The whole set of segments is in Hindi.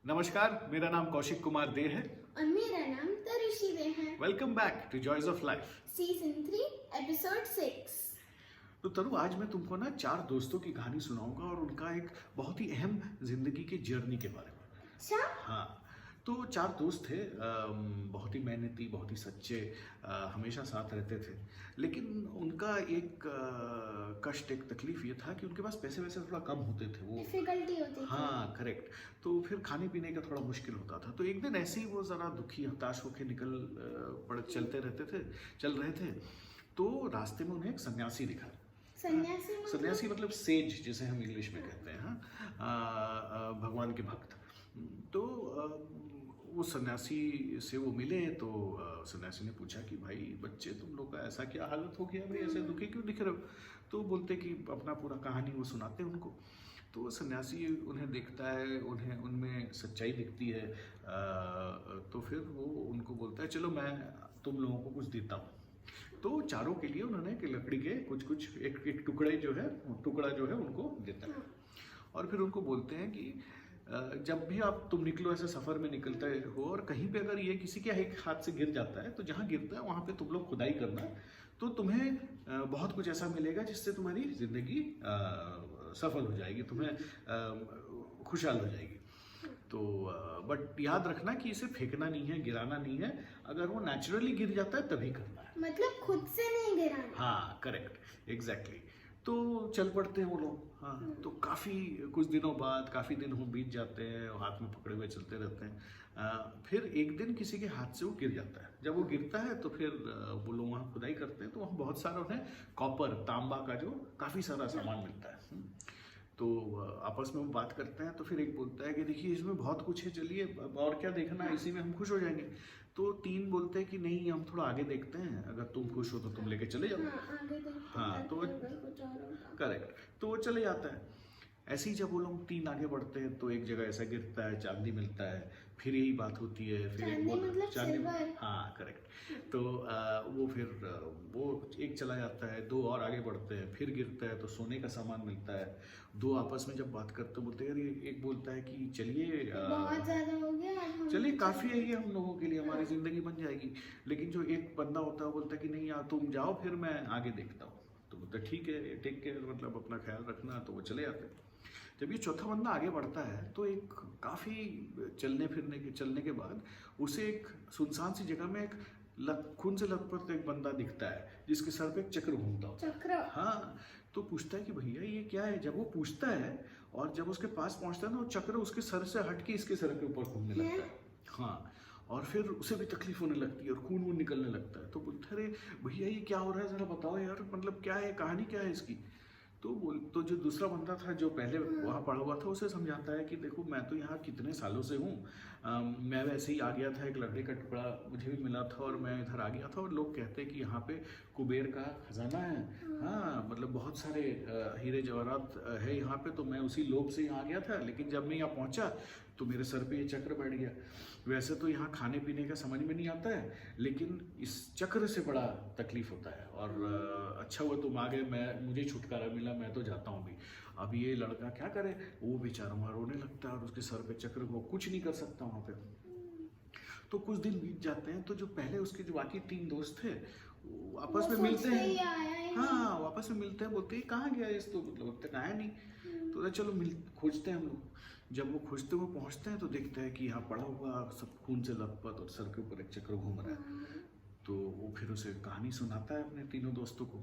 नमस्कार, मेरा नाम कौशिक कुमार दे है। और मेरा नाम तरुषि दे है। Welcome back to joys of life. Season 3 episode 6। तो तरु, आज मैं तुमको ना 4 दोस्तों की कहानी सुनाऊंगा और उनका एक बहुत ही अहम जिंदगी की जर्नी के बारे में। अच्छा, हाँ, तो 4 दोस्त थे, बहुत ही मेहनती, बहुत ही सच्चे, हमेशा साथ रहते थे। लेकिन उनका एक कष्ट, एक तकलीफ ये था कि उनके पास पैसे वैसे थोड़ा कम होते थे वो। डिफिकल्टी होती थी। हाँ, करेक्ट। तो फिर खाने पीने का थोड़ा मुश्किल होता था। तो एक दिन ऐसे ही वो ज़रा दुखी, हताश होकर चल रहे थे। तो रास्ते में उन्हें एक सन्यासी दिखा। सन्यासी मतलब सेज, जिसे हम इंग्लिश में कहते हैं। हाँ, भगवान के भक्त। तो वो सन्यासी से वो मिले। तो सन्यासी ने पूछा कि भाई बच्चे, तुम लोग का ऐसा क्या हालत हो गया भाई, ऐसे दुखी क्यों दिख रहे हो? तो बोलते कि अपना पूरा कहानी वो सुनाते हैं उनको। तो सन्यासी उन्हें देखता है, उन्हें उनमें सच्चाई दिखती है। तो फिर वो उनको बोलता है, चलो मैं तुम लोगों को कुछ देता हूँ। तो चारों के लिए उन्होंने कि लकड़ी के कुछ एक टुकड़ा जो है उनको देता है। और फिर उनको बोलते हैं कि जब भी तुम निकलो, ऐसे सफ़र में निकलते हो और कहीं पे अगर ये किसी के एक हाथ से गिर जाता है, तो जहाँ गिरता है वहाँ पे तुम लोग खुदाई करना। तो तुम्हें बहुत कुछ ऐसा मिलेगा जिससे तुम्हारी ज़िंदगी सफल हो जाएगी, तुम्हें खुशहाल हो जाएगी। तो बट याद रखना कि इसे फेंकना नहीं है, गिराना नहीं है। अगर वो नेचुरली गिर जाता है तभी करना है। मतलब खुद से नहीं गिराना। हाँ, करेक्ट, एग्जैक्टली। तो चल पड़ते हैं वो लोग। हाँ, तो काफ़ी कुछ दिनों बाद, काफ़ी दिन हो बीत जाते हैं, हाथ में पकड़े हुए चलते रहते हैं। फिर एक दिन किसी के हाथ से वो गिर जाता है। जब वो गिरता है तो फिर वो लोग वहाँ खुदाई करते हैं, तो वहाँ बहुत सारा उन्हें कॉपर, तांबा का जो काफ़ी सारा सामान मिलता है। तो आपस में वो बात करते हैं। तो फिर एक बोलता है कि देखिए, इसमें बहुत कुछ है, चलिए और क्या देखना है, इसी में हम खुश हो जाएंगे। तो 3 बोलते हैं कि नहीं, हम थोड़ा आगे देखते हैं, अगर तुम खुश हो तो तुम लेके चले जाओ। हाँ, आगे देखते हाँ, हैं, तो अगर कुछ और होगा। करेक्ट। तो वो चले जाता है। ऐसे ही जब वो लोग 3 आगे बढ़ते हैं तो एक जगह ऐसा गिरता है, चांदी मिलता है। फिर यही बात होती है। फिर एक चांदी मतलब सिल्वर। हाँ, करेक्ट। तो वो फिर वो एक चला जाता है, 2 और आगे बढ़ते हैं, फिर गिरता है तो सोने का सामान मिलता है। 2 आपस में जब बात करते बोलते हैं, यार एक बोलता है कि चलिए, बहुत ज्यादा हो गया, अब हम चलिए काफ़ी है ये हम लोगों के लिए, हमारी ज़िंदगी बन जाएगी। लेकिन जो एक बंदा होता है वो बोलता है कि नहीं यार, तुम जाओ, फिर मैं आगे देखता हूँ। तो बोलता है ठीक है, टेक केयर, मतलब अपना ख्याल रखना। तो वो चले जाते हैं। जब ये चौथा बंदा आगे बढ़ता है तो एक काफ़ी चलने के बाद उसे एक सुनसान सी जगह में एक खून से लथपथ एक बंदा दिखता है, जिसके सर पे एक चक्र घूमता होता है। चक्र। हाँ, तो पूछता है कि भैया ये क्या है। जब वो पूछता है और जब उसके पास पहुंचता है ना, वो चक्र उसके सर से हट के इसके सर के ऊपर घूमने लगता है। हाँ, और फिर उसे भी तकलीफ होने लगती है और खून वून निकलने लगता है। तो बोलता है, अरे भैया ये क्या हो रहा है, जरा बताओ यार, मतलब क्या है, कहानी क्या है इसकी? तो जो दूसरा बंदा था, जो पहले वहाँ पड़ा हुआ था, उसे समझाता है कि देखो, मैं तो यहाँ कितने सालों से हूँ। मैं वैसे ही आ गया था, एक लकड़ी का टुकड़ा मुझे भी मिला था और मैं इधर आ गया था। और लोग कहते हैं कि यहाँ पे कुबेर का खजाना है। हाँ, मतलब बहुत सारे हीरे जवाहरात है यहाँ पे। तो मैं उसी लोभ से यहाँ आ गया था, लेकिन जब मैं यहाँ पहुँचा तो मेरे सर पे ये चक्र बैठ गया। वैसे तो यहाँ खाने पीने का समझ में नहीं आता है, लेकिन इस चक्र से बड़ा तकलीफ होता है। और अच्छा हुआ तुम आ गए, मुझे छुटकारा मिला, मैं तो जाता हूँ भी। अब ये लड़का क्या करे, वो बेचारा वहाँ रोने लगता है और उसके सर पे चक्र, वो कुछ नहीं कर सकता वहाँ पे। तो कुछ दिन बीत जाते हैं। तो जो पहले उसके जो बाकी 3 दोस्त थे, वो आपस में मिलते हैं। हाँ, वापस में मिलते हैं, बोलते हैं कहाँ गया इस, तो मतलब अब तक आया नहीं। तो चलो खोजते हैं हम लोग। जब वो खोजते हुए पहुँचते हैं तो देखते हैं कि यहाँ पड़ा हुआ सब खून से लथपथ और सर के ऊपर एक चक्र घूम रहा है। तो वो फिर उसे कहानी सुनाता है अपने तीनों दोस्तों को।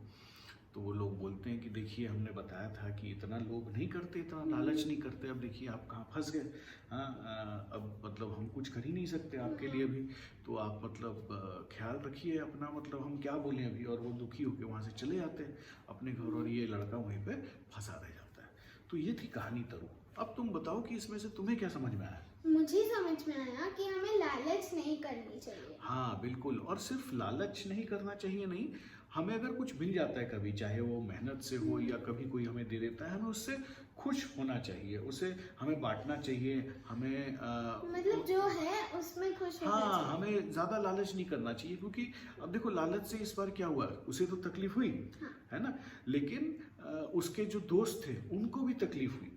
तो वो लोग बोलते हैं कि देखिए, हमने बताया था कि इतना लोग नहीं करते, इतना लालच नहीं करते। अब देखिए आप कहाँ फंस गए। हाँ, अब मतलब हम कुछ कर ही नहीं सकते आपके लिए भी। तो आप मतलब ख्याल रखिए अपना, मतलब हम क्या बोलें अभी। और वो दुखी होकर वहाँ से चले जाते हैं अपने घर, और ये लड़का वहीं पे फंसा रह जाता है। तो ये थी कहानी तरु। अब तुम बताओ कि इसमें से तुम्हें क्या समझ में आया? मुझे समझ में आया कि हमें लालच नहीं करनी चाहिए। हाँ, बिल्कुल। और सिर्फ लालच नहीं करना चाहिए नहीं, हमें अगर कुछ मिल जाता है कभी, चाहे वो मेहनत से हो या कभी कोई हमें दे देता है, हमें उससे खुश होना चाहिए, उसे हमें बांटना चाहिए। हमें मतलब जो है उसमें खुश होना हाँ, चाहिए। हमें ज़्यादा लालच नहीं करना चाहिए। क्योंकि अब देखो, लालच से इस बार क्या हुआ, उसे तो तकलीफ हुई, है ना। लेकिन उसके जो दोस्त थे उनको भी तकलीफ हुई।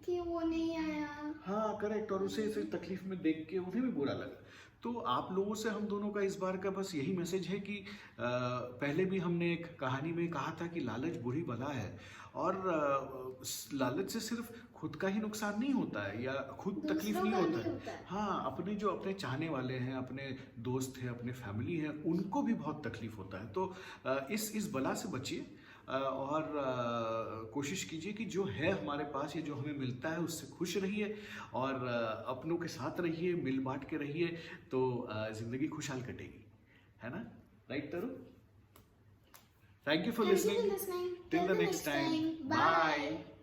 कि वो नहीं आया। हाँ करेक्ट, और उसे इस तकलीफ में देख के उन्हें भी बुरा लगा। तो आप लोगों से हम दोनों का इस बार का बस यही मैसेज है कि पहले भी हमने एक कहानी में कहा था कि लालच बुरी बला है, और लालच से सिर्फ खुद का ही नुकसान नहीं होता है या खुद तकलीफ दूसरों नहीं का होता भी है। होता है। हाँ, अपने जो अपने चाहने वाले हैं, अपने दोस्त हैं, अपने फैमिली हैं, उनको भी बहुत तकलीफ होता है। तो इस बला से बचिए, और कोशिश कीजिए कि जो है हमारे पास, ये जो हमें मिलता है उससे खुश रहिए, और अपनों के साथ रहिए, मिल बांट के रहिए, तो ज़िंदगी खुशहाल कटेगी, है ना? राइट तरु? Thank you for Thank you for listening. listening. Till the next time. Bye.